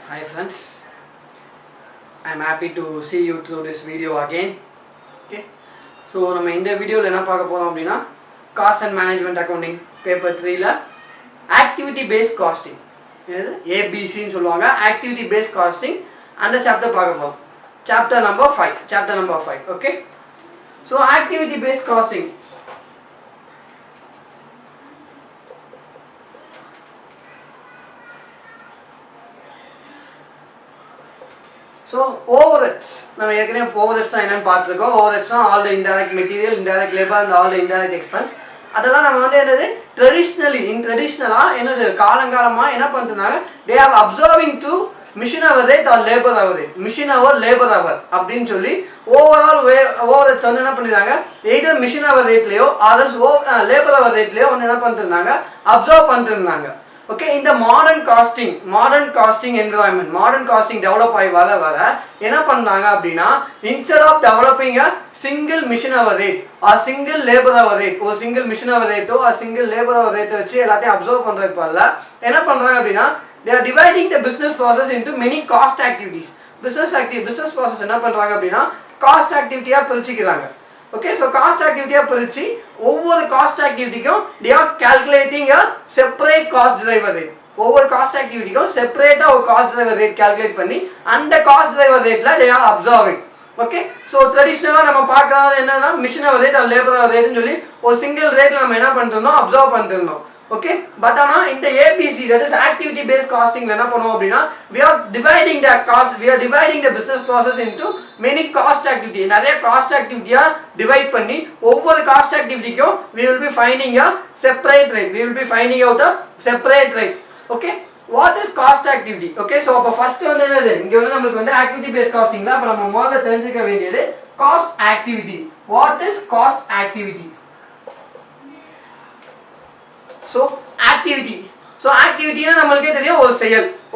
Hi friends, I am happy to see you through this video again. Okay, so நம்ம இந்த வீடியோவில் என்ன பார்க்க போறோம் அப்படின்னா cost and management accounting paper 3ல ஆக்டிவிட்டி பேஸ்ட் காஸ்டிங் ஏபிசின்னு சொல்லுவாங்க. ஆக்டிவிட்டி பேஸ்ட் காஸ்டிங் அந்த சாப்டர் பார்க்க போறோம். Chapter number 5. Okay, so activity based costing so overheads நம்ம ஏற்கனவே ஓவர்ஹெட்ஸ் என்னன்னு பார்த்துருக்கோம். ஓவர்ஹெட்ஸ்னா all the indirect material, indirect labour and all the indirect expense. அதெல்லாம் நம்ம வந்து என்னது ட்ரெடிஷ்னலாக என்னது காலங்காலமாக என்ன பண்ணுறாங்க, they are observing to machine hour rate or labour hour rate, machine our labour hour அப்படின்னு சொல்லி ஓவர்ஹெட்ஸ் வந்து என்ன பண்ணிடுறாங்க, எய்தர் மிஷின் அவர் ரேட்லேயோ அதர்ஸ் லேபர் அவர் ரேட்லேயோ வந்து என்ன பண்ணிருந்தாங்க, அப்சர்வ் பண்ணிருந்தாங்க. ஓகே, இந்த modern costing environment, modern costing develop ஆகி வர என்ன பண்ணாங்க அப்படின்னா, instead of developing a single machine hour rate or single labour hour rate, ஒரு சிங்கிள் மிஷின் அவர் ரேட்டோ ஆர் சிங்கிள் லேபர் அவர் ரேட்டை வச்சு எல்லாத்தையும் அப்சர்வ் பண்ணுறது பதில் என்ன பண்ணுறாங்க அப்படின்னா, they are dividing the business process into many cost activities. business process என்ன பண்ணுறாங்க அப்படின்னா காஸ்ட் ஆக்டிவிட்டியாக பிரிச்சுக்கிறாங்க. ஓகே, ஸோ காஸ்ட் ஆக்டிவிட்டியாக பிரித்து ஒவ்வொரு காஸ்ட் ஆக்டிவிட்டிக்கும் they are calculating a separate cost driver rate. ஒவ்வொரு காஸ்ட் ஆக்டிவிட்டிக்கும் செப்பரேட்டாக ஒரு காஸ்ட் டிரைவர் ரேட் கால்குலேட் பண்ணி அந்த காஸ்ட் டிரைவர் ரேட்டில் they are observing. Okay, so ட்ரெடிஷ்னலாக நம்ம பார்க்கறது என்னன்னா மிஷின் அவர் ரேட் அது லேபர் அவர் ரேட்னு சொல்லி ஒரு சிங்கிள் ரேட்டில் நம்ம என்ன பண்ணிருந்தோம், அப்சர்வ் பண்ணிருந்தோம். ஓகே, பட் ஆனால் இந்த ABC that is activity based காஸ்டிங்ல என்ன பண்ணுவோம் அப்படின்னா, we are dividing the business process into many cost activity. நிறைய காஸ்ட் ஆக்டிவிட்டியா டிவைட் பண்ணி ஒவ்வொரு காஸ்ட் ஆக்டிவிட்டிக்கும் we will be finding a separate rate, we will be finding out a separate rate. Okay, what is cost activity? Okay, so அப்போ first வந்து என்னது, இங்கே வந்து நம்மளுக்கு வந்து ஆக்டிவிட்டி பேஸ்ட் காஸ்டிங்ல அப்போ நம்ம முதல்ல தெரிஞ்சுக்க வேண்டியது cost activity. What is cost activity? So ஆக்டிவிட்டினா நம்மளுக்கே தெரியும்,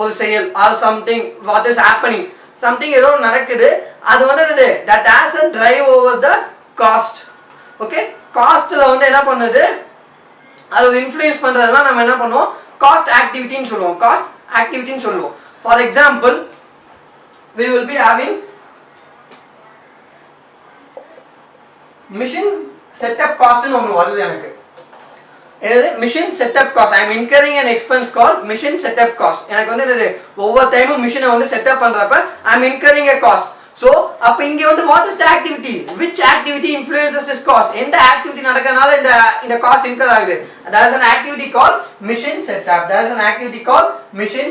ஒரு செயல் or something what is happening, something ஏதோ நடக்குது, அது வந்து என்னது that has a drive over the cost. Okay, காஸ்ட்ல வந்து என்ன பண்ணுது, அது ஒரு இன்ஃப்ளூயன்ஸ் பண்றதெல்லாம் நம்ம என்ன பண்ணுவோம், காஸ்ட் ஆக்டிவிட்டின்னு சொல்லுவோம். For example we will be having machine setup காஸ்ட்னு ஒன்று வருது எனக்கு. என்னது machine setup cost, I am incurring an expense called machine setup cost. எனக்கு வந்து என்னது ஒவ்வொரு டைமும் மிஷினை வந்து செட்டப் பண்றப்ப I am incurring a cost. So அப்போ இங்கே வந்து what is the activity, which activity influences this cost, எந்த ஆக்டிவிட்டி நடக்கிறதுனால இந்த காஸ்ட் இன்கர் ஆகுது, that is an activity called machine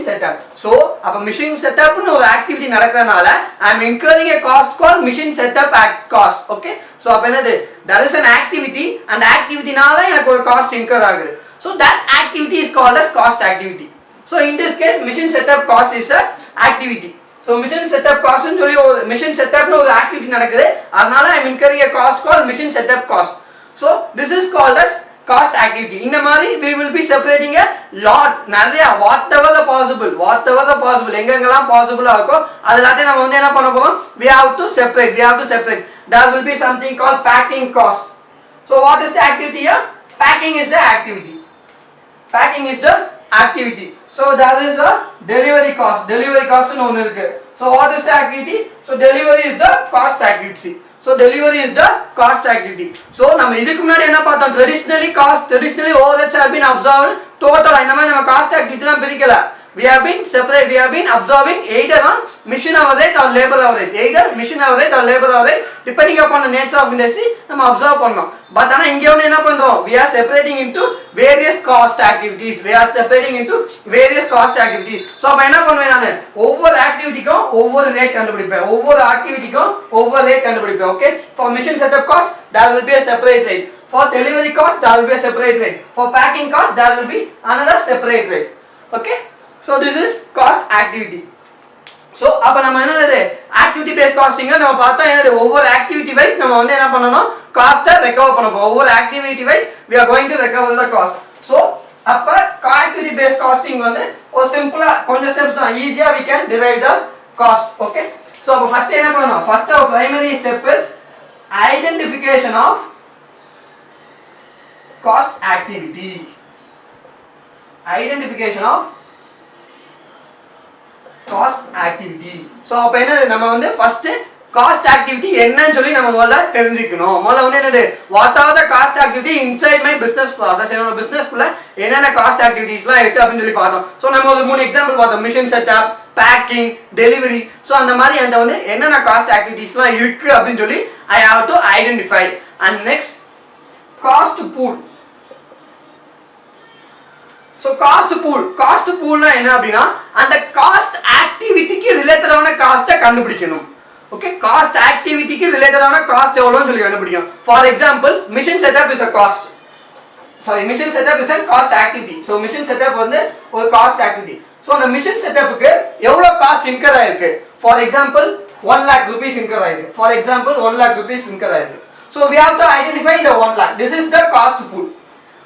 setup. So அப்போ மிஷின் செட்டப்னு ஒரு ஆக்டிவிட்டி நடக்கிறதுனால ஐ am incurring a cost called machine setup cost. Okay, so அப்போ என்னது, that is an activity, அந்த ஆக்டிவிட்டினால எனக்கு ஒரு காஸ்ட் இன்கர் ஆகுது. So that activity is called as cost activity. So in this case machine setup cost is a activity. So machine setup காஸ்ட்னு சொல்லி ஒரு machine செட்டப்னு ஒரு ஆக்டிவிட்டி நடக்குது, அதனால I am incurring a cost called machine setup cost. So this is called as cost activity. இந்த மாதிரி we will be separating a lot, நிறைய whatever the possible எங்கெங்கெல்லாம் பாசிபிளா இருக்கோ அது எல்லாத்தையும் நம்ம வந்து என்ன பண்ண போறோம், we have to separate. There will be something called packing cost. So what is the activity here? Packing is the activity. So that is a delivery cost னு ஒன்று இருக்கு. So what is the activity? So delivery is the cost activity. So நம்ம இதுக்கு முன்னாடி என்ன பார்த்தோம், traditionally overheads have been observed total. இந்த மாதிரி நம்ம cost ஆக்டிவிட்டிலாம் பிரிக்கல. we have been observing either on machine hour rate or labor hour rate, depending upon the nature of industry நம்ம observe பண்ணோம். பட் ஆனா இங்க வந்து என்ன பண்றோம், we are separating into various cost activities. So அப்ப என்ன பண்ணுவேன், நான் ஒவ்வொரு ஆக்டிவிட்டிக்கும் ஒவ்வொரு ரேட் கண்டுபிடிப்பேன். Okay, for machine setup cost there will be a separate rate, for delivery cost there will be a separate rate, for packing cost there will be another separate rate. Okay, so this is cost activity. So அப்ப நம்ம என்னது activity based காஸ்டிங்ல நம்ம பார்த்தோம், என்னது ஒவ்வொரு activity wise நம்ம வந்து என்ன பண்ணனும், காஸ்ட்டை ரெக்கவர் பண்ண போறோம். ஒவ்வொரு activity wise we are going to recover the cost. So அப்ப ஆக்டிவிட்டி பேஸ்ட் காஸ்டிங் வந்து ஒரு சிம்பிளா கொஞ்சம் ஸ்டெப்ஸ் தான், ஈஸியா we can derive the cost. Okay, so அப்ப ஃபர்ஸ்ட் என்ன பண்ணனும், first our primary step is identification of cost activity. Cost activity. So அப்போ என்ன நம்ம வந்து ஃபர்ஸ்ட் காஸ்ட் ஆக்டிவிட்டி என்னன்னு சொல்லி நம்ம முதல்ல தெரிஞ்சுக்கணும். முதல்ல வந்து என்னது what are the cost activity inside my business process, என்னோட பிசினஸ்க்குள்ள என்னென்ன காஸ்ட் ஆக்டிவிட்டிஸ்லாம் இருக்கு அப்படின்னு சொல்லி பார்த்தோம். ஸோ நம்ம ஒரு 3 எக்ஸாம்பிள் பார்த்தோம். Machine setup, packing, delivery. So அந்த மாதிரி அந்த வந்து என்னென்ன காஸ்ட் ஆக்டிவிட்டிஸ்லாம் இருக்கு அப்படின்னு சொல்லி I have to identify. And next cost pool. So cost பூல்னா என்ன அப்படின்னா அந்த காஸ்ட் ஆக்டிவிட்டிக்கு ரிலேட்டடான காஸ்ட்டை கண்டுபிடிக்கணும். ஓகே, காஸ்ட் ஆக்டிவிட்டிக்கு ரிலேட்டடான காஸ்ட் எவ்வளோன்னு சொல்லி கண்டுபிடிக்கணும். For example machine setup is a cost, machine setup is a cost activity. So machine setup வந்து ஒரு காஸ்ட் ஆக்டிவிட்டி. ஸோ அந்த மிஷின் செட்டப்புக்கு எவ்வளோ காஸ்ட் இன்கர் ஆயிருக்கு? For example 1 lakh rupees incur ஆயிருக்கு. For example 1 lakh rupees incur ஆயிருக்கு. So we have to identify the 1 lakh. This is the cost pool.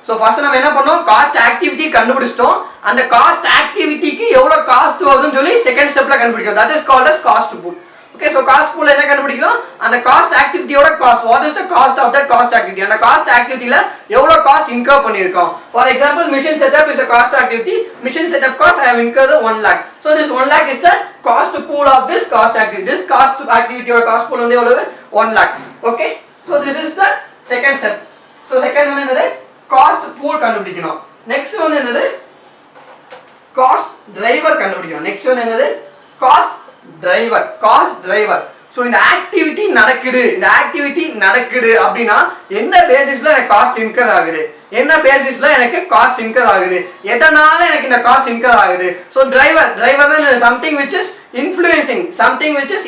So first நம்ம என்ன பண்ணோம், காஸ்ட் ஆக்டிவிட்டி கண்டுபிடிச்சிட்டோம். அந்த காஸ்ட் ஆக்டிவிட்டிக்கு எவ்வளோ காஸ்ட் வருதுன்னு சொல்லி செகண்ட் ஸ்டெப்ல கண்டுபிடிக்கும். That is called as cost pool. Okay, so cost pool என்ன கண்டுபிடிக்கும், அந்த காஸ்ட் ஆக்டிவிட்டியோட cost. What is the cost of that cost activity? அந்த காஸ்ட் ஆக்டிவிட்டியில எவ்வளோ காஸ்ட் இன்கர் பண்ணியிருக்கோம். For example machine setup is a cost activity. Machine setup cost I have incurred 1 lakh. So this 1 lakh is the cost pool of this cost activity. This cost ஆக்டிவிட்டியோட cost pool வந்து எவ்வளவு? 1 lakh. Okay, so this is the second step. So second வந்து என்னது, cost pool கண்டுபிடிக்கணும். Next வந்து என்னது, cost driver கண்டுபிடிக்கணும். Next வந்து என்னது, காஸ்ட் டிரைவர். ஸோ இந்த ஆக்டிவிட்டி நடக்குது அப்படின்னா என்ன பேசிஸ்ல எனக்கு காஸ்ட் இன்கர் ஆகுது, என்ன பேசிஸ்ல எனக்கு காஸ்ட் இன்கர் ஆகுது, எதனால எனக்கு இந்த காஸ்ட் இன்கர் ஆகுது. ஸோ டிரைவர் தான் something which is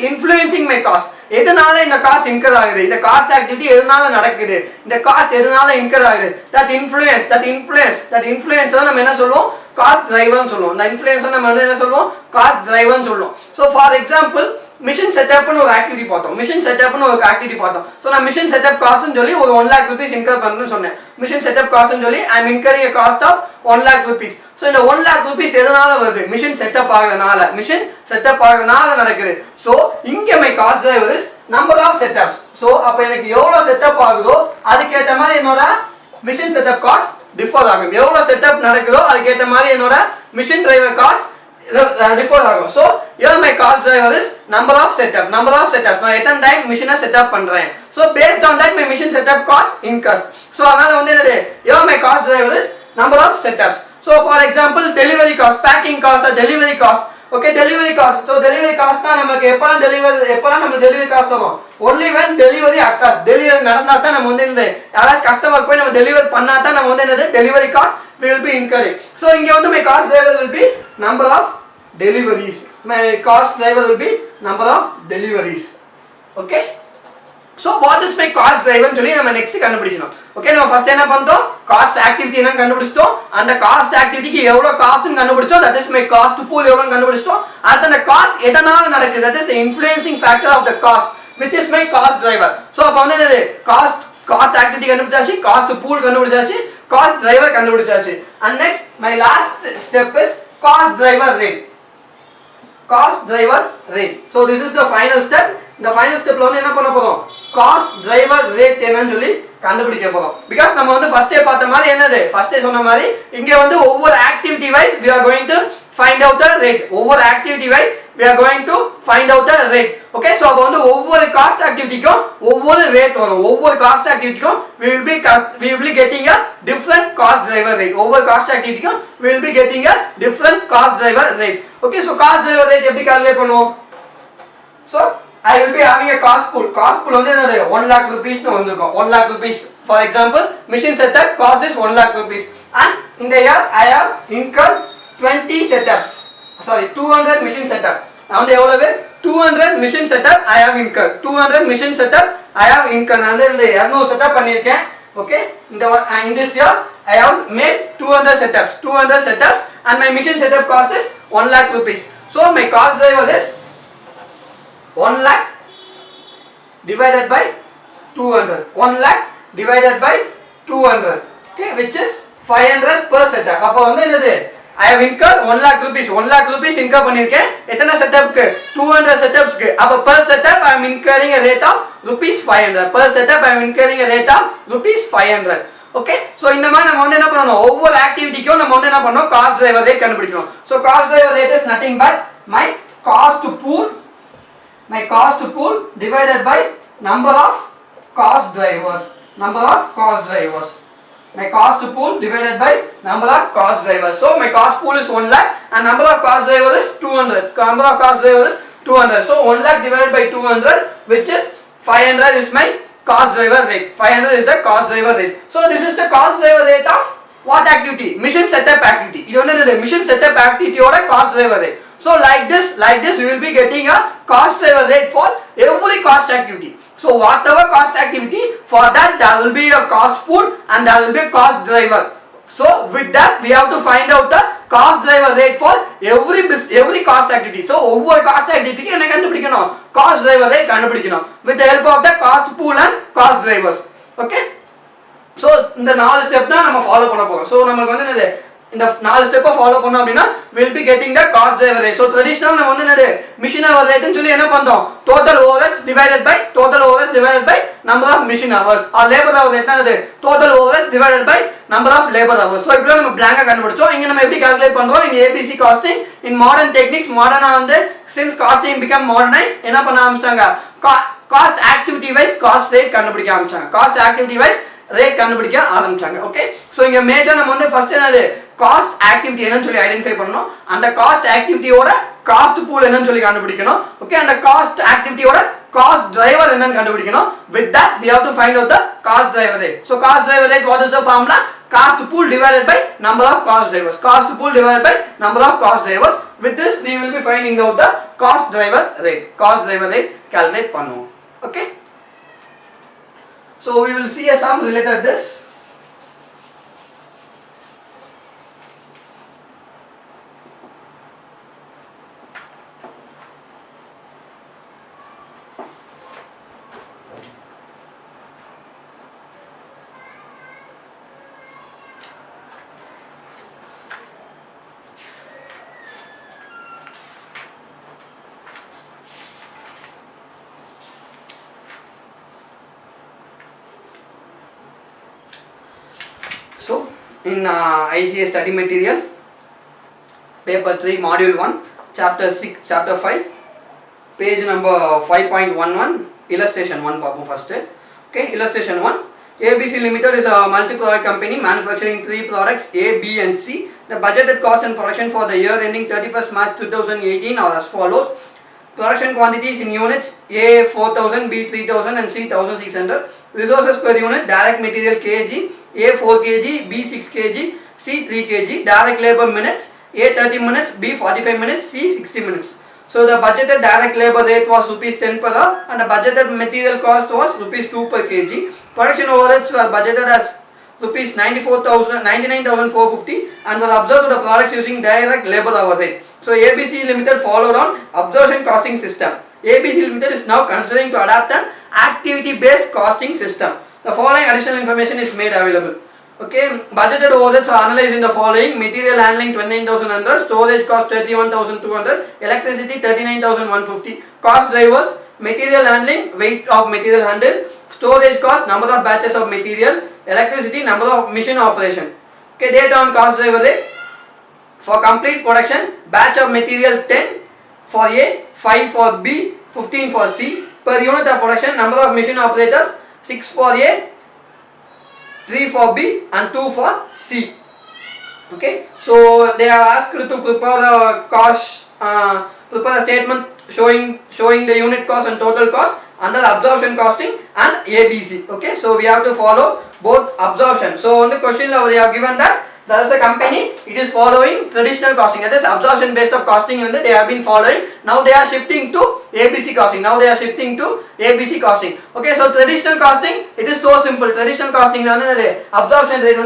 influencing my cost. எதனால இந்த காஸ்ட் இன்கர் ஆகுது, இந்த காஸ்ட் ஆக்டிவிட்டி எதனால நடக்குது, இந்த காஸ்ட் எதனால இன்கர் ஆகுது, தட் இன்ஃப்ளூயன்ஸ் நம்ம என்ன சொல்லுவோம், காஸ்ட் டிரைவர்னு சொல்லுவோம். இந்த இன்ஃப்ளூயன்ஸ் நம்ம வந்து என்ன சொல்லுவோம், காஸ்ட் டிரைவர்னு சொல்லுவோம். ஸோ ஃபார் எக்ஸாம்பிள் மிஷின் செட்டப்னு ஒரு ஆக்டிவிட்டி பார்த்தோம். ஸோ நான் மிஷின் செட்டப் காஸ்ட்னு சொல்லி ஒரு 1 lakh rupees இன்கர் பண்ணுறேன்னு சொன்னேன். மிஷின் செட்டப் காஸ்ட்னு சொல்லி ஐ am incurring a cost of 1 lakh rupees. So இந்த 1 lakh rupees எதனால வருது, மிஷின் செட்டப் ஆகுறதுனால நடக்குது. ஸோ இங்க my cost driver is number of setups. So அப்போ எனக்கு எவ்வளோ செட்டப் ஆகுதோ அதுக்கேற்ற மாதிரி என்னோட மிஷின் செட்டப் காஸ்ட் டிஃபர் ஆகும். எவ்வளோ செட்டப் நடக்குதோ அதுக்கேற்ற மாதிரி என்னோட மிஷின் டிரைவர் காஸ்ட் டிஃபர் ஆகும். So here my cost driver is number of setup. நான் எத்தனை டைம் மிஷினை செட்டப் பண்றேன். So based on that my machine setup cost incurs. So அதனால வந்து என்னது, here my cost driver is number of setups. So for example delivery cost, packing cost or delivery cost. Okay, delivery cost. So delivery cost na நமக்கு எப்பலாம் நம்ம delivery cost வரும், only when delivery occurs. delivery நடந்தா தான் நம்ம வந்து இந்த யாராவது customer போய் நம்ம டெலிவரி பண்ணா தான் நம்ம வந்து என்னது delivery cost will be incurring. So இங்க வந்து my cost driver will be number of deliveries. My cost driver will be number of deliveries. Okay, so what is my cost driver சொல்லி நம்ம நெக்ஸ்ட் கண்டுபிடிக்கணும். ஓகே, நம்ம first என்ன பண்ணிட்டோம், cost activity என்ன கண்டுபிடிச்சிட்டோம். அந்த காஸ்ட் ஆக்டிவிட்டிக்கு எவ்வளவு காஸ்ட்னு கண்டுபிடிச்சோம். That is my cost pool எவ்வளவு கண்டுபிடிச்சிட்டோம். அடுத்து அந்த காஸ்ட் எதனால நடக்குது, that is the influencing factor of the cost which is my cost driver. so அப்ப வந்து என்னது, காஸ்ட் ஆக்டிவிட்டி கண்டுபிடிச்சாச்சு, காஸ்ட் பூல் கண்டுபிடிச்சாச்சு, காஸ்ட் டிரைவர் கண்டுபிடிச்சாச்சு. and next my last step is cost driver rate. So this is the final step. இந்த final ஸ்டெப்ல வந்து என்ன பண்ண போறோம், காஸ்ட் டிரைவர் ரேட் என்னன்னு சொல்லி கண்டுபிடிக்க போறோம். பிகாஸ் நம்ம வந்து ஃபர்ஸ்டே பார்த்த மாதிரி என்னது, ஃபர்ஸ்டே சொன்ன மாதிரி இங்க வந்து ஒவ்வொரு activity wise we are going to find out the rate. ஒவ்வொரு activity wise we are going to find out the rate. Okay, so அப்ப வந்து ஒவ்வொரு காஸ்ட் ஆக்டிவிட்டிக்கும் ஒவ்வொரு ரேட் வரும். ஒவ்வொரு காஸ்ட் ஆக்டிவிட்டிக்கும் we will be getting a different cost driver rate. ஒவ்வொரு காஸ்ட் ஆக்டிவிட்டிக்கும் we will be getting a different cost driver rate. Okay, so cost driver rate எப்படி கால்குலேட் பண்ணுவோம். So I will be having a cost pool. Cost pool வந்து என்னது, 1 lakh rupees னு வந்திருக்கும். 1 lakh rupees. For example, machine setup cost is 1 lakh rupees. And in the year I have incurred 20 setups. 200 machine setup. நான் வந்து எவ்வளவு, 200 machine setup I have incurred. 200 machine setup I have incurred. நான் வந்து இந்த 200 setup பண்ணிருக்கேன். Okay, in this year I have made 200 setups and my machine setup cost is 1 lakh rupees. So my cost driver is 1 lakh divided by 200. 1 lakh divided by 200. Okay, which is 500 per setup. அப்போ வந்து என்னது, I have incurred 1 lakh rupees. 1 lakh rupees incur பண்ணிருக்கேன். எத்தனை செட்டப்க்கு, 200 செட்டப்ஸ்க்கு. அப்போ per setup I am incurring a rate of rupees 500. Per setup I am incurring a rate of rupees 500. Okay, so இந்த மாதிரி நம்ம வந்து என்ன பண்ணணும், ஒவ்வொரு ஆக்டிவிட்டிக்கும் நம்ம வந்து என்ன பண்ணணும், காஸ்ட் டிரைவர் ரேட் கண்டுபிடிக்கணும். So cost driver rate is nothing but my cost pool, my cost pool divided by number of cost drivers, number of cost drivers. My cost pool divided by number of cost drivers. So my cost pool is 1 lakh and number of cost drivers is 200. Number of cost drivers is 200. So 1 lakh divided by 200, which is 500 is my cost driver rate. 500 is the cost driver rate. So this is the cost driver rate of what activity? Mission setup activity. You know the mission setup activity or a cost driver rate. So like this we will be getting a cost driver rate for every cost activity. So whatever cost activity, for that there will be a cost pool and there will be a cost driver. So with that we have to find out the cost driver rate for every cost activity. So over cost activity என்ன கண்டுபிடிக்கணும்? Cost driver rate கண்டுபிடிக்கணும் with the help of the cost pool and cost drivers. Okay? So இந்த 4 step தான் நம்ம follow பண்ண போறோம். So நமக்கு வந்து என்னது இந்த 4 ஸ்டெப்பை ஃபாலோ பண்ணோம் அப்படினா will be getting the cost driver rate. So traditional நம்ம வந்து என்னது machine hour rate ன்னு சொல்லி என்ன பண்றோம்? Total overheads divided by number of machine hours or labor hour rate என்னது total overheads divided by number of labor hours. So இப்போ நம்ம blank-ஆ கண்டுபிடிச்சோம். இங்க நம்ம எப்படி கால்குலேட் பண்றோம்? in ABC costing in modern techniques, modern வந்து since costing become modernized என்ன பண்ண ஆரம்பிச்சாங்க? cost activity wise cost rate கண்டுபிடிக்க ஆரம்பிச்சாங்க. cost activity wise rate கண்டுபிடிக்க ஆரம்பிச்சாங்க. ஓகே, சோ இங்க மேஜர் நம்ம வந்து ஃபர்ஸ்ட் என்னது காஸ்ட் ஆக்டிவிட்டி என்னன்னு சொல்லி ஐடென்டிஃபை பண்ணனும். அந்த காஸ்ட் ஆக்டிவிட்டியோட காஸ்ட் பூல் என்னன்னு சொல்லி கண்டுபிடிக்கணும். ஓகே, அந்த காஸ்ட் ஆக்டிவிட்டியோட காஸ்ட் டிரைவர் என்னன்னு கண்டுபிடிக்கணும். with that we have to find out the cost driver rate. So cost driver rate, what is the formula? Cost pool divided by number of cost drivers. Cost pool divided by number of cost drivers. With this we will be finding out the cost driver rate. Cost driver rate calculate பண்ணுவோம். Okay, so we will see a sum related to this. So in ICA study material, paper 3, module 1, chapter 6, chapter 5, page number 5.11, illustration 1 பார்ப்போம் first. Okay, illustration 1. ABC Limited is a multi-product company manufacturing 3 products A, B and C. The budgeted cost and production for the year ending 31st March 2018 are as follows. Production quantities in units: A 4000, B 3000 and C 1600. Resources per unit: direct material kg, A 4 kg, B 6 kg, C 3 kg. Direct labor minutes: A 30 minutes, B 45 minutes, C 60 minutes. So the budgeted direct labor rate was rupees 10 per hour and the budgeted material cost was rupees 2 per kg. Production overheads were budgeted as rupees 99,450 and were observed to the products using direct labor hour rate. So ABC Limited followed on absorption costing system. ABC Limited is now considering to adopt an activity based costing system. The following additional information is made available. Okay, budgeted overheads are analyzed in the following: material handling 29,100, storage cost 31,200, electricity 39,150. Cost drivers: material handling, weight of material handled, storage cost, number of batches of material, electricity, number of machine operation. Okay, data on cost driver rate. For complete production, batch of material 10 for A, 5 for B, 15 for C. Per unit of production, number of machine operators 6 for A, 3 for B and 2 for C. Okay, so they are asked to prepare a cost, prepare a statement showing the unit cost and total cost under absorption costing and ABC. Okay, so we have to follow both absorption. So on the question we have given that there is a company, it is following traditional costing, that is absorption based of costing, and they have been following. Now they are shifting to ABC costing. Okay, so traditional costing, it is so simple. Traditional costing absorption rate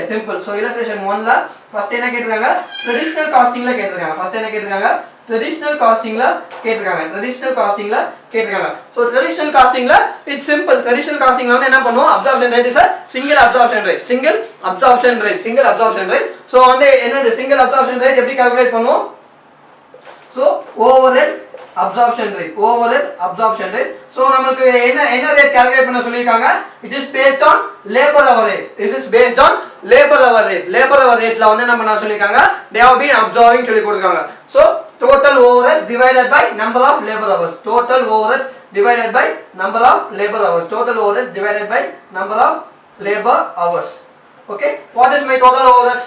simple. So illustration 1 la first என்ன கேட்றாங்க? traditional costing la கேட்றாங்க. first என்ன கேட்றாங்க? traditional costing la கேட்றாங்க. So traditional costing la it's simple. traditional costing la என்ன பண்ணுவோம்? absorption rate is a single absorption rate. So வந்து என்னது single absorption rate எப்படி calculate பண்ணுவோம்? So overhead absorption rate. So நமக்கு என்ன rate calculate பண்ண சொல்லிருக்காங்க? It is based on labor hour rate. labor hour rate ல வந்து என்ன பண்ண சொல்லிருக்காங்க? They have been absorbing சொல்லி கொடுத்திருக்காங்க. So total overheads divided by number of labor hours. Total overheads divided by number of labor hours. Total overheads divided by number of labor hours. Okay, what is my total overheads?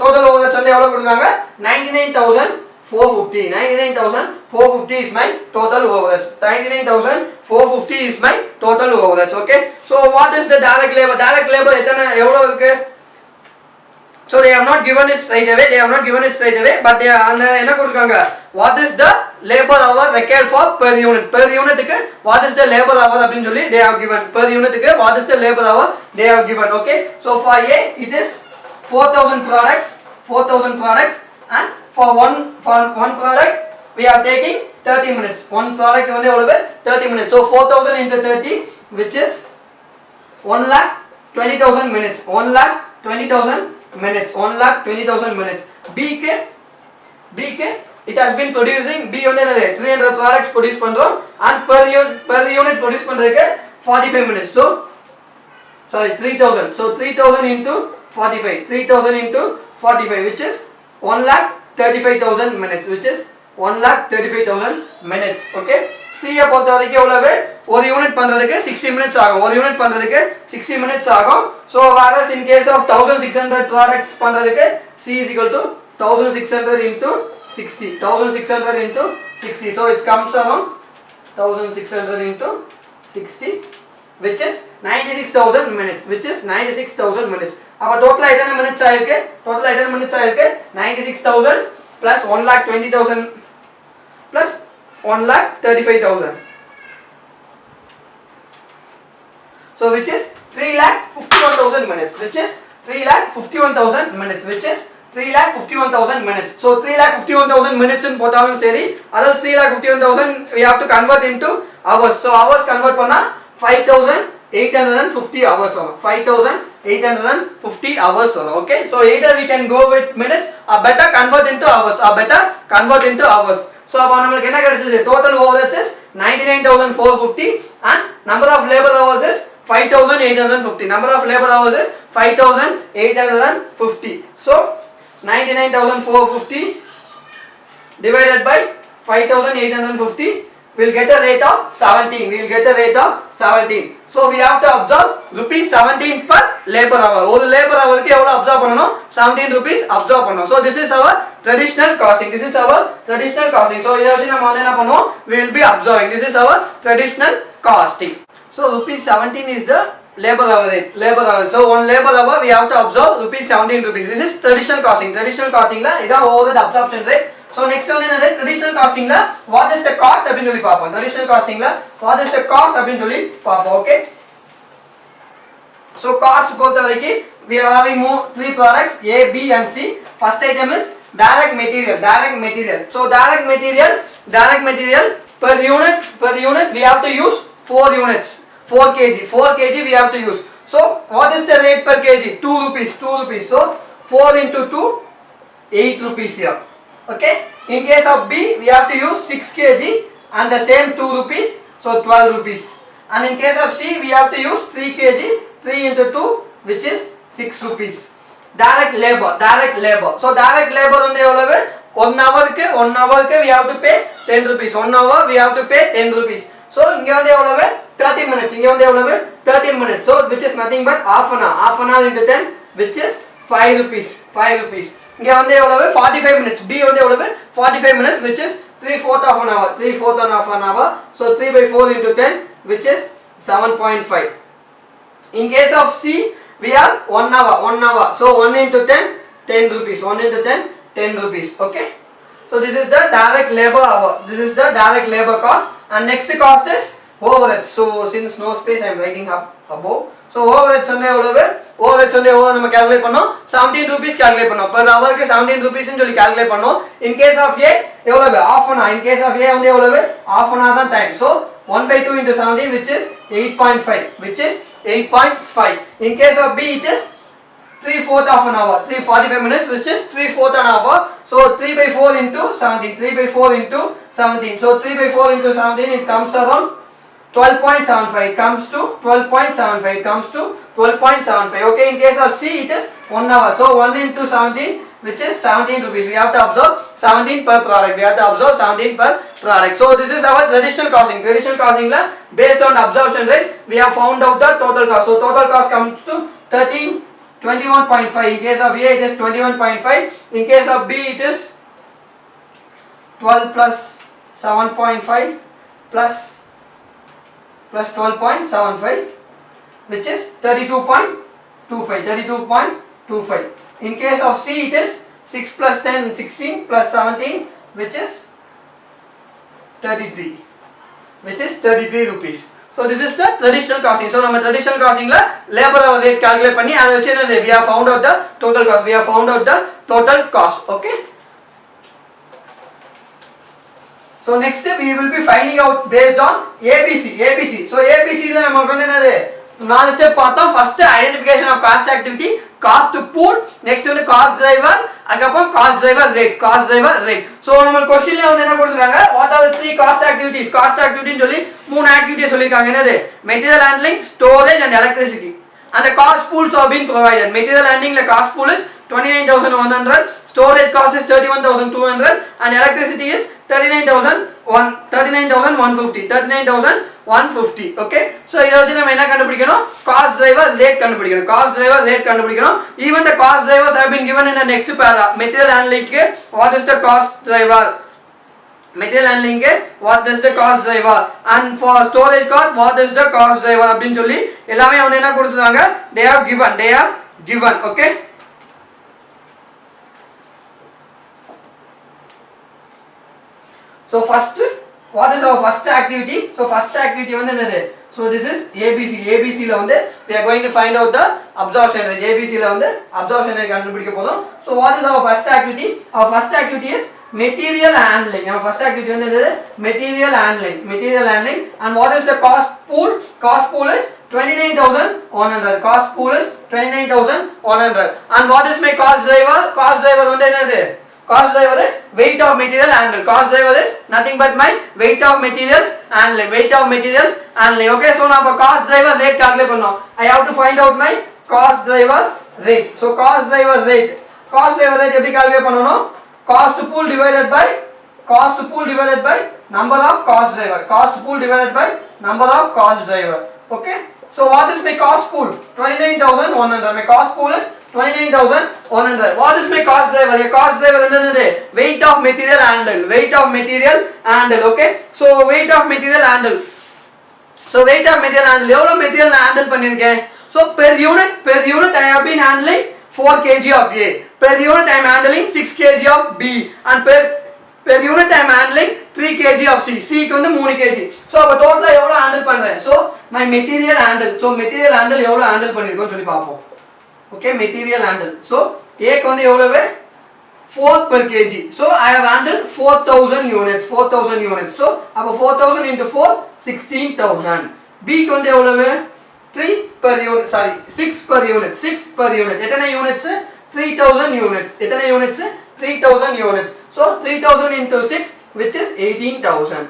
Total overheads வந்து எவ்வளவு கொடுத்தாங்க? 99,450. 99,450 is my total overheads. 99,450 is my total overheads. Okay, so what is the direct labor? Direct labor எத்தனை எவ்வளவு இருக்கு? So they have not given it straight away. They have not given it straight away, but they அந்த என்ன கொடுத்தாங்க? What is the labor hour required for per unit? Per unit க்கு what is the labor hour அப்படினு சொல்லி they have given. Per unit க்கு what is the labor hour they have given. Okay, so for A it is 4,000 products, 4,000 products, and for one product we are taking 30 minutes. One product வந்து எவ்வளவு? 30 minutes. So 4,000 into 30, which is 1,20,000 minutes. 1,20,000 minutes. 1,20,000 minutes. B க்கு it has been producing. B வந்து என்னது? 300 products produce பண்றோம், and per unit produce பண்றதுக்கு 45 minutes. So sorry, 3,000. So 3,000 into 45. 3,000 into 45, which is 1,35,000 minutes, which is 1,35,000 minutes. Okay, C பொறுத்த வரைக்கும் எவ்வளவு? ஒரு unit பண்றதுக்கு 60 minutes ஆகும். ஒரு யூனிட் பண்றதுக்கு 60 minutes ஆகும். So whereas in case of 1,600 products பண்றதுக்கு C is equal to 1,600 into 60. 1,600 into 60. So it comes around 1,600 into 60, which is 96,000 minutes. Which is 96,000 minutes. அப்ப டோட்டலா எத்தனை மினிட்ஸ் ஆயிருக்கு? டோட்டலா எத்தனை மினிட்ஸ் ஆயிருக்கு? 96,000 plus 1,20,000 plus 1,35,000. So which is 3,51,000 minutes. Which is 3,51,000 minutes. Which is 3,51,000 minutes. So 3,51,000 minutes in போட்டாலும் சரி, அதாவது 3,51,000 we have to convert into hours. So hours convert பண்ணா 5,850 hours வரும். 5,850 hours வரும். Okay, so either we can go with minutes or better convert into hours. So அப்ப நமக்கு என்ன கிடைச்சது? Total overheads is 99,450 and number of labor hours is 5,850. Number of labor hours is 5,850. So 99,450 divided by 5,850, we'll get a rate of 17. So we have to observe rupees 17 per labor hour. ஒரு labor hourக்கு எவ்வளவு observe பண்ணனும்? 17 rupees observe பண்ணனும். So this is our traditional costing. So இத வச்சு நம்ம என்ன பண்ணுவோம்? We will be observing. This is our traditional costing. So rupees 17 is the labor hour rate. So one labor hour we have to observe rupees 17 rupees. This is traditional costing. La இதான் overhead absorption rate. So next one is traditional costing la what is the cost அப்படினு சொல்லி பாப்போம். Traditional costing la what is the cost அப்படினு சொல்லி பாப்போம். Okay, so cost பொறுத்த வரைக்கும் we are having three products A, B and C. First item is direct material. So direct material per unit we have to use 4 units. 4 kg we have to use. So what is the rate per kg? 2 rupees. So 4 into 2, 8 rupees here. Okay, in case of B we have to use 6 kg and the same 2 rupees, so 12 rupees. And in case of C we have to use 3 kg, 3 into 2, which is 6 rupees. Direct labor. So direct labor வந்து எவ்வளவு? 1 hourக்கு we have to pay 10 rupees. 1 hour we have to pay 10 rupees. So இங்க வந்து எவ்வளவு? 30 minutes. இங்க வந்து எவ்வளவு? 30 minutes. So which is nothing but half an hour into 10, which is 5 rupees. இங்க வந்து எவ்வளவு? 45 minutes. B வந்து எவ்வளவு? 45 minutes, which is 3/4 of an hour. So 3 by 4 into 10, which is 7.5. In case of C we have 1 hour. So 1 into 10, 10 rupees. 1 into 10, 10 rupees. Okay, so this is the direct labor hour. This is the direct labor cost. And next cost is overheads. So since no space I am writing up above. So overheads வந்து எவ்வளவு? Overheads வந்து எவ்வளவு நம்ம calculate பண்ணோம்? 17 rupees calculate பண்ணோம். Per hour க்கு 17 rupees னு சொல்லி கால்குலேட் பண்ணோம். In case of A எவ்வளவு? half an hour. In case of A வந்து எவ்வளவு? half an hour தான் time. So 1/2 into 17, which is 8.5. In case of B it is 3/4 of an hour. 45 minutes, which is 3/4 an hour. So 3 by 4 into 17. 3 by 4 into 17. So 3 by 4 into 17, it comes around 12.75. It comes to 12.75. Okay, in case of C it is 1 hour. So 1 into 17, which is 17 rupees. We have to observe 17 per product. We have to observe 17 per product. So this is our traditional costing. Traditional costing la based on absorption rate, we have found out the total cost. So total cost comes to 21.5. In case of A, it is 21.5. In case of B, it is 12 plus 7.5 plus 12.75, which is 32.25. In case of C, it is 6 plus 10, 16 plus 17, which is 33, rupees. So this is the traditional costing. So நம்ம traditional costing la labor hour rate calculate பண்ணி அதை வச்சு என்ன we have found out the total cost. Okay. So next we will be finding out based on ABC. So ABC la நமக்கு வந்து என்னது நாலு step பார்த்தோம். First identification of cost activity, cost pool, next வந்து காஸ்ட் டிரைவர், அதுக்கப்புறம் cost driver rate. So நம்ம கொஸ்டின்ல வந்து என்ன கொடுத்துருக்காங்க, what are the three cost activities. Cost ஆக்டிவிட்டின்னு சொல்லி மூணு ஆக்டிவிட்டிஸ் சொல்லியிருக்காங்க. என்னது material handling, storage and electricity. And the cost pools have been provided. Material handling the cost pool is 29,100, storage cost is 31,200, and electricity is 39,150. Okay, so இத வச்சு நம்ம என்ன கண்டுபிடிக்கணும், cost driver rate கண்டுபிடிக்கணும். Even the cost drivers have been given in the next para. Material handling ke what is the cost driver, what is the cost driver, and for storage cost what is the cost driver அப்படினு சொல்லி எல்லாமே வந்து என்ன கொடுத்துட்டாங்க, they have given. Okay, so first what is our first activity. So first activity வந்து என்னது, so this is ABC la வந்து we are going to find out the absorption rate. ABC la வந்து absorption rate கண்டுபிடிக்க போறோம். So what is our first activity? Our first activity is material handling. Our first activity வந்து என்னது, material handling. And what is the cost pool? Cost pool is 29,100. Cost pool is 29,100. And what is my cost driver? Cost driver வந்து என்னது, cost driver is weight of material handled. Cost driver is nothing but my weight of materials handling. Okay, so now for cost driver rate calculate பண்ணோம். I have to find out my cost driver rate. So cost driver rate எப்படி calculate பண்ணனும், cost pool divided by number of cost driver. Okay, so what is my cost pool? 29,100. My cost pool is 29,100. What is my cost driver? Your cost driver என்னது, weight of material handled. Okay, so weight of material handled எவ்வளவு material நான் handle பண்ணிருக்கேன். So per unit I have been handling 4 kg of A. Per unit I am handling 6 kg of B, and per unit I am handling 3 kg of C. C க்கு வந்து 3 kg. So அப்ப டோட்டலா எவ்வளவு handle பண்றேன். So my material handle. So material handle எவ்வளவு handle பண்ணிருக்கோம்னு சொல்லி பாப்போம். Okay, material handle. So A க்கு வந்து எவ்வளவு, 4 per kg. So I have handled 4,000 units. So அப்ப 4,000 into 4 16,000. B க்கு வந்து எவ்வளவு, 6 per unit. எத்தனை units? 3,000 units. எத்தனை units? 3,000 units. So 3,000 into 6, which is 18,000.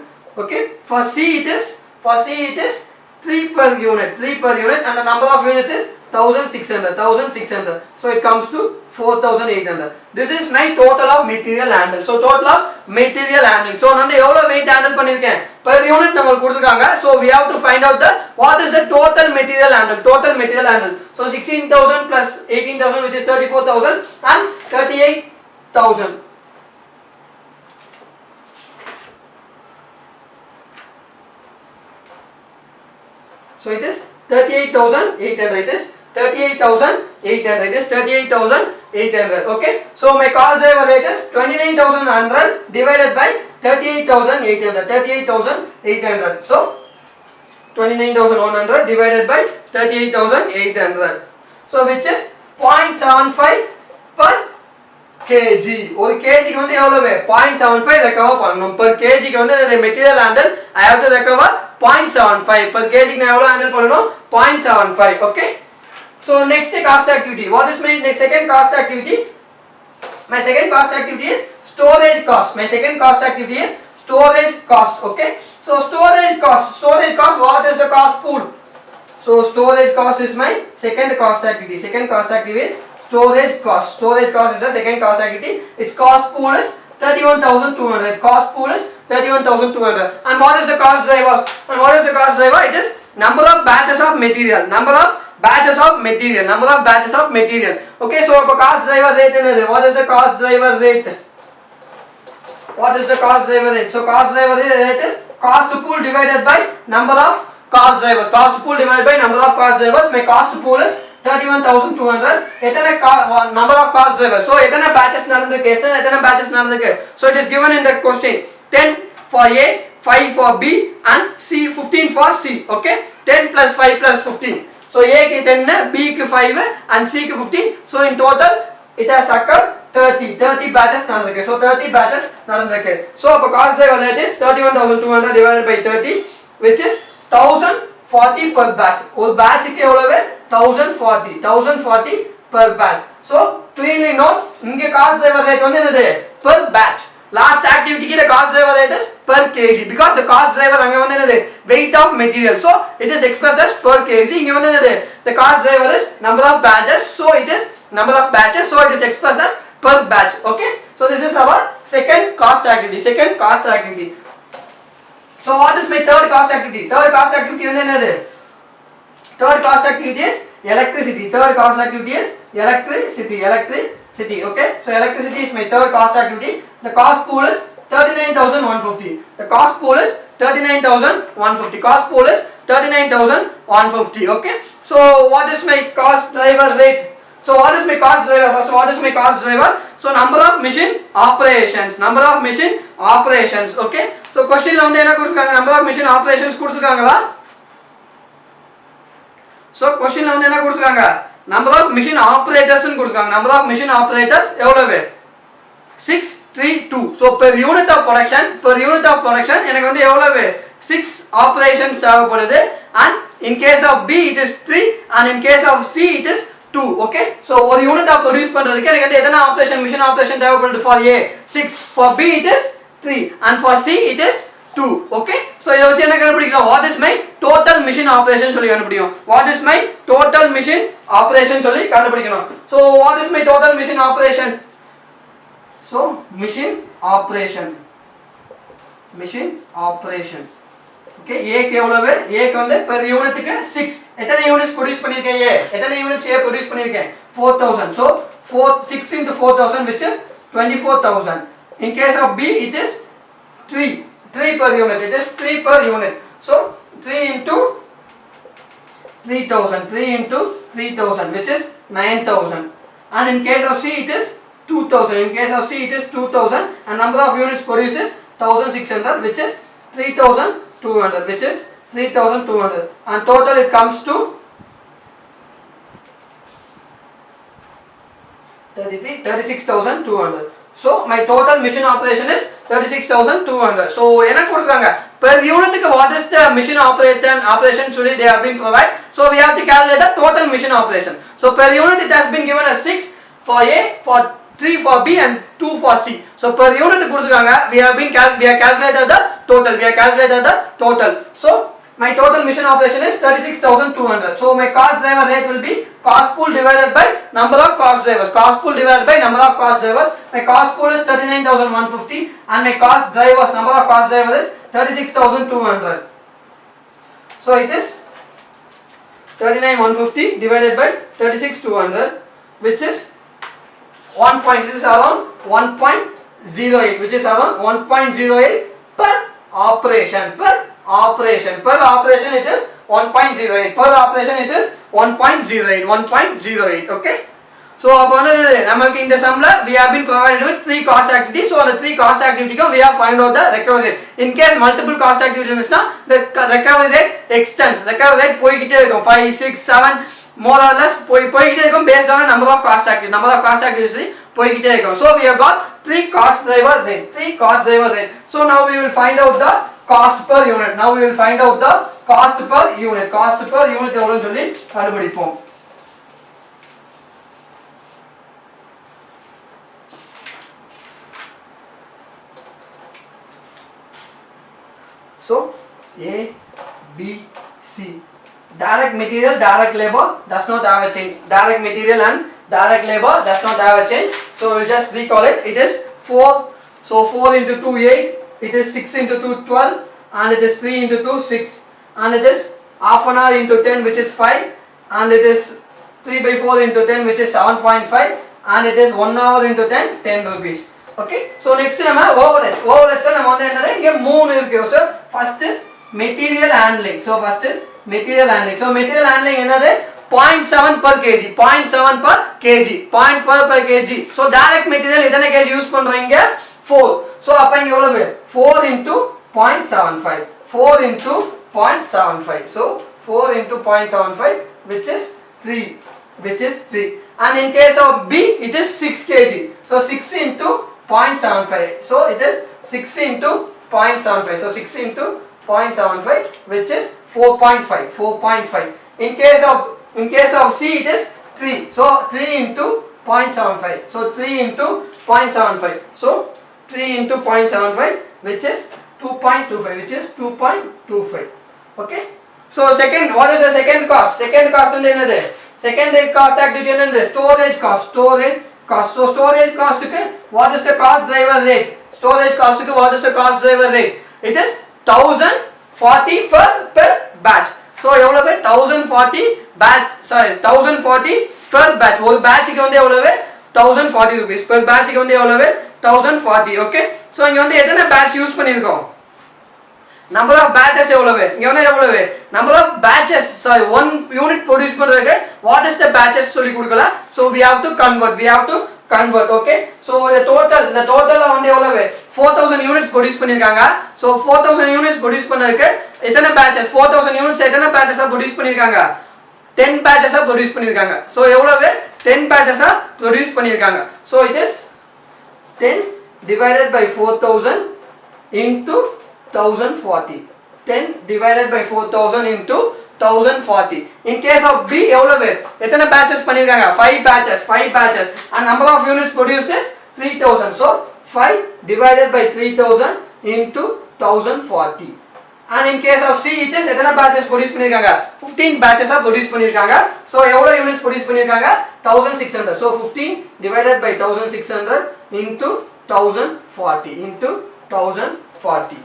Okay, for C it is 3 per unit, and the number of units is 1,600. So it comes to 4,800. This is my total of material handle. So total of material handling. So நான் எவ்வளவு weight handle பண்ணிருக்கேன் per unit நமக்கு கொடுத்திருக்காங்க. So we have to find out the what is the total material handle. So 16,000 plus 18,000, which is 34,000 and 38,000. So it is 38,800. 38,800. Okay, so my cost driver rate is 29,100 divided by 38,800. So 29,100 divided by 38,800. So which is 0.75 per kg. ஒரு kg வந்து எவ்வளவு, 0.75 recover பண்ணனும். per kg க்கு வந்து the material handle I have to recover 0.75. per kg க்கு நான் எவ்வளவு handle பண்ணனும், 0.75. Okay, so next cost activity. What is my next second cost activity? My second cost activity is storage cost. Okay, so storage cost, what is the cost pool? So storage cost is my second cost activity. Is Storage cost. Storage cost is the second cost activity. Its cost pool is 31,200. Cost pool is 31,200. And what is the cost driver? And what is the cost driver? It is number of batches of material. Number of batches of material. Number of batches of material. Okay, so cost driver rate. What is the cost driver rate? What is the cost driver rate? So cost driver rate is cost pool divided by number of cost drivers. Cost pool divided by number of cost drivers. My cost pool is 31,200. Number of cost drivers. So batches batches. So it is given in the question. 10 for A, 5 for B, and C 15 for C. Okay, 10 plus 5 plus 15. So A ki 10, B ki 5, and C ki 15. So in total it has occurred 30 batches. So 30 batches. So cost driver rate is 31,200 divided by 30, which is 1040 per batch. One batch ke 1040 per batch. So clearly note, inge cost driver rate per batch. Last activity ki the cost driver rate is per kg, because the cost driver weight of material. So it is expressed as per kg. The cost driver is number of batches. So it is number of batches. So it is expressed as per batch. Okay. So this is our second cost activity. So what is my third cost activity? Third cost activity is electricity. Third cost activity is electricity. Okay. So electricity is my third cost activity. The cost pool is 39,150. The cost pool is 39,150. Cost pool is 39,150. Okay. So what is my cost driver rate? So what is my cost driver? First, what is my cost driver? So number of machine operations. Okay. So question la number of machine operations kuduthukaanga. So question la enna kuduthukaanga? Number of machine operators nu kuduthukaanga. Number of machine operators evlove? 632. So per unit of production எனக்கு எவ்வளவு 6 operations தேவைப்படுது. And in case of B it is 3, and in case of C it is 2. Okay. So ஒரு unit of produce பண்றதுக்கு எனக்கு எத்தனை machine operation தேவைப்படுது? For A 6, for B it is 3, and for C it is 2. Okay. So இத வச்சு என்ன கண்டுபிடிக்கலாம்? What is my total machine operation சொல்லி கண்டுபிடிக்கணும். What is my total machine operation சொல்லி கண்டுபிடிக்கணும். So what is my total machine operation? So machine operation. Okay, A க்கு எவ்வளவு? A க்கு per unit க்கு 6. எத்தனை units produce பண்ணிருக்கேன்? எத்தனை units A produce பண்ணிருக்கேன்? 4000. So 6 into 4000, which is 24,000. In case of B it is 3 per unit. It is 3 per unit. So 3 into 3000, which is 9,000. And in case of C it is 2,000. In case of C it is 2,000, and number of units produces 1,600, which is 3,200, and total it comes to 36,200. So my total machine operation is 36,200. So enna kodukanga per unit ku what is the machine operation today they have been provided. So we have to calculate the total machine operation. So per unit it has been given as 6 for A, for 3 for B, and 2 for C. So per unit கொடுத்துருக்காங்க. we have calculated the total. So my total machine operation is 36,200. So my cost driver rate will be cost pool divided by number of cost drivers. My cost pool is 39,150, and my number of cost drivers is 36,200. So it is 39,150 divided by 36,200, which is 1 point. It is around 1.08, which is around 1.08 per operation. Per operation it is 1.08. Per operation it is 1.08. Okay. So namakku in the sum we have been provided with 3 cost activities. So on the 3 cost activity we have find out the recovery rate. In case multiple cost activities irundhuchna, the recovery rate extends. Recovery rate போயிட்டே இருக்கும். 5, 6, 7 more or less போயிட்டே இருக்கும் based on the number of cost activities போயிட்டே இருக்கும். So we have got 3 cost driver rate. So now we will find out the cost per unit. Cost per unit எவ்வளவுன்னு சொல்லி கண்டுபிடிப்போம். So A, B, C. Direct material, direct labor does not have a change. Direct material and direct labor does not have a change. So we'll just recall it. It is 4. So 4 into 2 8. It is 6 into 2 12. And it is 3 into 2 6. And it is half an hour into 10, which is 5. And it is 3 by 4 into 10, which is 7.5. And it is 1 hour into 10 rupees. Okay. So next நம்ம overheads. Overheads நம்ம வந்து என்னது இங்க மூணு இருக்கு. So first is material handling. So first is material handling. So material handling என்னது 0.7 per kg. 0.7 per kg. 0.4 per kg. So direct material எத்தனை kg use பண்றீங்க 4. So அப்ப இங்க எவ்வளவு 4 into 0.75. 4 into 0.75. So 4 into 0.75, which is 3. Which is 3. And in case of B, it is 6 kg. So 6 into 0.75. So it is 6 into 0.75. So 6 into 0.75, which is 4.5. 4.5. In case of C, it is 3. So 3 into 0.75. So 3 into 0.75. So 3 into 0.75, which is 2.25. Which is 2.25. Okay. So second, what is the second cost? Second cost is another. Second cost activity is storage cost. Storage cost. So storage cost, what is the cost driver rate? Storage cost, what is the cost driver rate? It is 1040 per batch. So எவ்வளவு 1040 batch, sorry 1040 per batch. ஒரு batchக்கு வந்து எவ்வளவு 1040 rupees. per batchக்கு வந்து எவ்வளவு 1040. okay. So இங்க வந்து எத்தனை batch use பண்ணிருக்கோம்? number of batches எவ்வளவு? இங்க வந்து எவ்வளவு? number of batches, sorry, one unit produce பண்றதுக்கு what is the batches சொல்லி கொடுக்கல. So we have to convert. okay. So the total வந்து எவ்வளவு 4000 units produce பண்ணிருக்காங்க. So 4000 units produce பண்ணதுக்கு எத்தனை batches? 4000 units எத்தனை batches produce பண்ணிருக்காங்க? 10 batches produce பண்ணிருக்காங்க. So எவ்வளவு 10 batches produce பண்ணிருக்காங்க. So it is 10 divided by 4000 into 1040. 10 divided by 4000 into 1040. In case of B, எவ்வளவு எத்தனை batches பண்ணிருக்காங்க 5 batches and number of units produced is 3000. So 5 divided by 3000 into 1040. and in case of C, it is எத்தனை batches produce பண்ணிருக்காங்க 15 batches produce பண்ணிருக்காங்க. So எவ்வளவு units produce பண்ணிருக்காங்க 1600. So 15 divided by 1600 into 1040.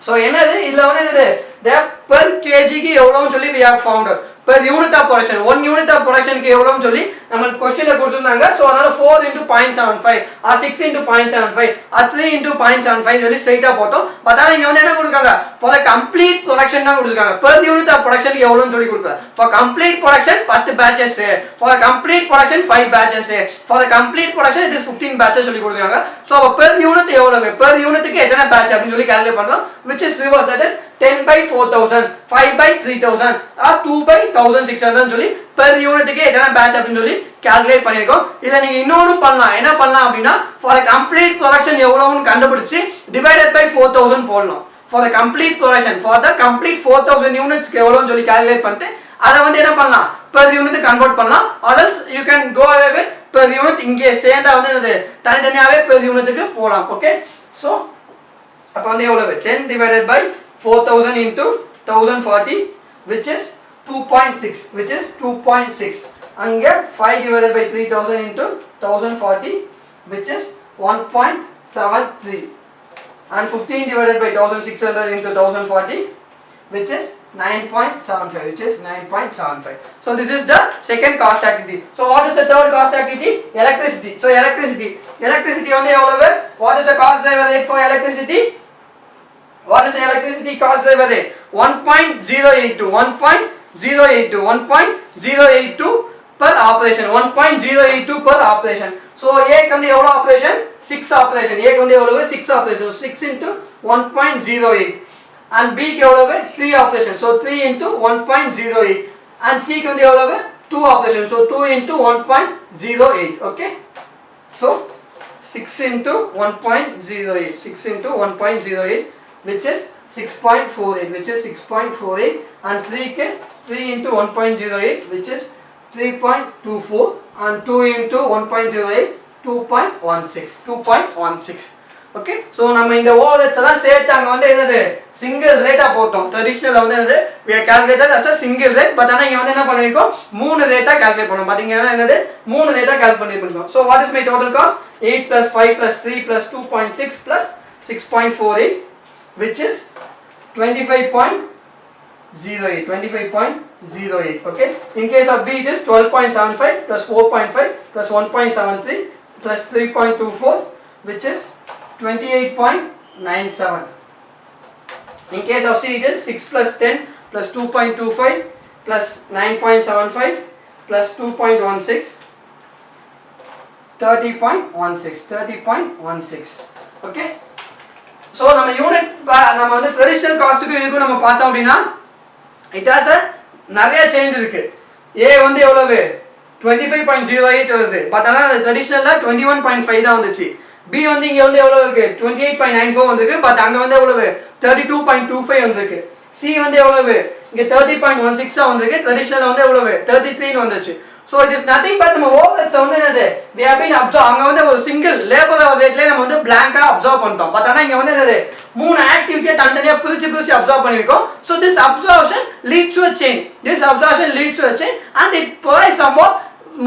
So என்னது இதுல வந்து என்னது the per kg க்கு எவ்வளவுன்னு சொல்லி we have found out. per unit of production, 1 unit of production க்கு எவ்வளவுன்னு சொல்லி நமக்கு क्वेश्चनல கொடுத்திருந்தாங்க. சோ அதனால 4 into 0.75 or 6 into 0.75 or 3 into 0.75 சொல்லி ஸ்ட்ரைட்டா போட்டோம். பட் ஆனா இங்க வந்து என்ன கொடுத்திருக்காங்க for the complete production தான் கொடுத்திருக்காங்க. per unit of production க்கு எவ்வளவுன்னு சொல்லி கொடுத்தாங்க. for complete production 10 batches, for the complete production 5 batches, for the complete production it is 15 batches சொல்லி கொடுத்திருக்காங்க. சோ per unit எவ்வளவு per unit க்கு எத்தனை batch அப்படி சொல்லி கால்குலேட் பண்றோம், which is reverse, that is 10 by 4000, 5 by 3000 or 2 by 1600 சொல்லி per unit க்கு எத்தனை batch அப்படி சொல்லி கால்குலேட் பண்ணிருக்கோம். இத நீங்க இன்னொரு பண்ணலாம். என்ன பண்ணலாம் அப்படினா for the complete production எவ்வளவுன்னு கண்டுபிடிச்சு divided by 4000 போடணும். for the complete production, for the complete 4000 units க்கு எவ்வளவுன்னு சொல்லி கால்குலேட் பண்ணிட்டு அத வந்து என்ன பண்ணலாம் per unit கன்வர்ட் பண்ணலாம். or else you can go away with per unit. இங்கே சேர்ந்தா வந்து என்னது தனித்தனியாவே per unit க்கு போலாம். okay. so அப்ப வந்து எவ்வளவு 10 divided by 4000 into 1040, which is 2.6, which is 2.6. அங்க 5 divided by 3000 into 1040, which is 1.73, and 15 divided by 1600 into 1040, which is 9.75, which is 9.75. So this is the second cost activity. So what is the third cost activity? Electricity. So electricity வந்து எவ்வளவு? What is the cost driver rate for electricity? What is the electricity cost driver rate? 1.082 per operation. 1.082 per operation. So A க்கு வந்து எவ்வளவு operation? 6 operation. A க்கு வந்து எவ்வளவு 6 operation. So 6 into 1.08. and B க்கு எவ்வளவு 3 operation. So 3 into 1.08. and C க்கு வந்து எவ்வளவு 2 operation. So 2 into 1.08. okay. So 6 into 1.08. 6 into 1.08, which is 6.48, which is 6.48, and 3 into 1.08, which is 3.24, and 2 into 1.08, 2.16. Okay so நம்ம இந்த ஓவர்ஹெட்ஸ் எல்லாம் சேர்த்து அங்கே வந்து என்னது சிங்கிள் ரேட்டாக போட்டோம். ட்ரெடிஷ்னலில் வந்து என்னது we are calculated as a single rate, but ஆனால் இங்கே வந்து என்ன பண்ணியிருக்கோம் 3 ரேட்டாக கால்குலேட் பண்ணோம். பார்த்தீங்கன்னா என்னது 3 ரேட்டாக கால்குலேட் பண்ணியிருக்கோம். So what is my total cost 8 + 5 + 3 + 2.6 + 6.48 which is 25.08. Okay, in case of B it is 12.75 + 4.5 + 1.73 + 3.24 which is 28.97. In case of C it is 6 + 10 + 2.25 + 9.75 + 2.16 30.16. Okay, so நம்ம யூனிட் நம்ம வந்து ட்ரெடிஷனல் காஸ்ட்டுக்கு இதுக்கும் நம்ம பார்த்தோம் அப்படின்னா இட் ஹாஸ் நிறைய சேஞ்ச் இருக்கு. ஏ வந்து எவ்வளவு 25.08 வருது, பட் ஆனால் அது ட்ரெடிஷ்னலில் 21.5 தான் வந்துச்சு. பி வந்து இங்கே வந்து எவ்வளோ இருக்கு 28.94 வந்திருக்கு, பட் அங்கே வந்து எவ்வளவு 32.25 வந்திருக்கு. சி வந்து எவ்வளவு இங்கே 30.16 தான் வந்திருக்கு, ட்ரெடிஷ்னலில் வந்து எவ்வளவு 33 வந்துச்சு. So it is nothing but நம்ம ஓவர்ஹெட்ஸ் வந்து என்னது we have been absorb அங்கே வந்து ஒரு சிங்கிள் லேபர் ரேட்லேயே நம்ம வந்து பிளாங்காக அப்சர்வ் பண்ணிட்டோம். பட் ஆனால் இங்கே வந்து என்னது 3 ஆக்டிவிட்டியை தனித்தனியாக பிரித்து அப்சர்வ் பண்ணியிருக்கோம். So this observation leads to a chain. This observation leads to a chain and it provides somewhat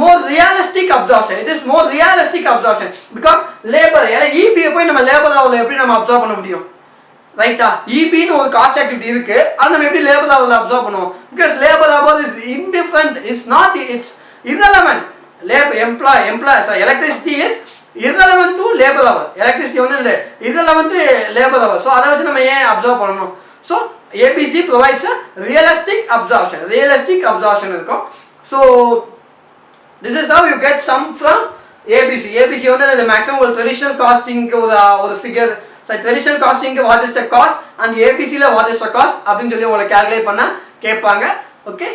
more realistic absorption. It is more realistic absorption because labor EB போய் நம்ம லேபர் லெவலில் எப்படி நம்ம அப்சர்வ் பண்ண முடியும், ரைட்டா? EBன்னு ஒரு காஸ்ட் ஆக்டிவிட்டி இருக்கு, அது நம்ம எப்படி லேபர் லெவலில் அப்சர்வ் பண்ணுவோம்? Because labour level is indifferent, it's not, it's irrelevant. Labor electricity is irrelevant to labor level. Electricity வந்து irrelevant to labor level. So அதை வச்சு நம்ம ஏன் அப்சர்வ் பண்ணணும்? So ABC provides a realistic absorption இருக்கும். So this is how you get sum from ABC. ABC வந்து the maximum ஒரு traditional costing ஒரு figure. So traditional costing what is the cost and ABC ல what is the cost அப்படின்னு சொல்லி உங்களை calculate பண்ண கேட்பாங்க. ஓகே,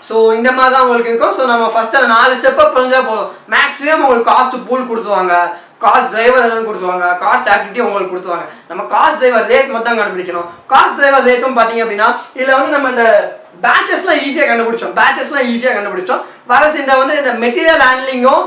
ஸோ இந்த மாதிரி தான் உங்களுக்கு இருக்கும். ஸோ நம்ம ஃபர்ஸ்ட் அந்த 4 ஸ்டெப்பை புரிஞ்சால் போதும். மேக்ஸிமம் உங்களுக்கு காஸ்ட் பூல் கொடுத்துருவாங்க, காஸ்ட் டிரைவர் எல்லாம் கொடுத்துருவாங்க, காஸ்ட் ஆக்டிவிட்டி உங்களுக்கு கொடுத்துருவாங்க. நம்ம காஸ்ட் டிரைவர் ரேட் மட்டும் கண்டுபிடிக்கணும். காஸ்ட் டிரைவர் ரேட்டும் பார்த்தீங்க அப்படின்னா இதில் வந்து நம்ம இந்த பேச்சஸ்லாம் ஈஸியாக கண்டுபிடிச்சோம். வரஸ் இந்த வந்து இந்த மெட்டீரியல் ஹேண்ட்லிங்கும்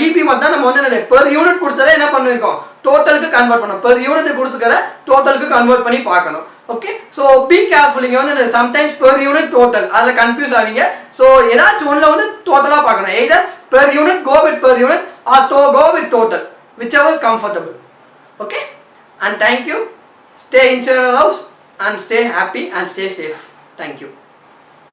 இபி மட்டும் நம்ம வந்து பெர் யூனிட் கொடுத்ததே என்ன பண்ணியிருக்கோம் டோட்டலுக்கு கன்வெர்ட் பண்ணணும். பெர் யூனிட் கொடுத்துக்கிற டோட்டலுக்கு கன்வெர்ட் பண்ணி பார்க்கணும். Okay, so be careful. இங்கே வந்து சம்டைம்ஸ் பெர் யூனிட் டோட்டல் அதில் கன்ஃபியூஸ் ஆவீங்க. ஸோ ஏதாச்சும் ஒன்றில் வந்து டோட்டலாக பார்க்கணும். Either per unit go with per unit or go with total, whichever is comfortable. Okay, and thank you. Stay inside your house and stay happy and stay safe. Thank you.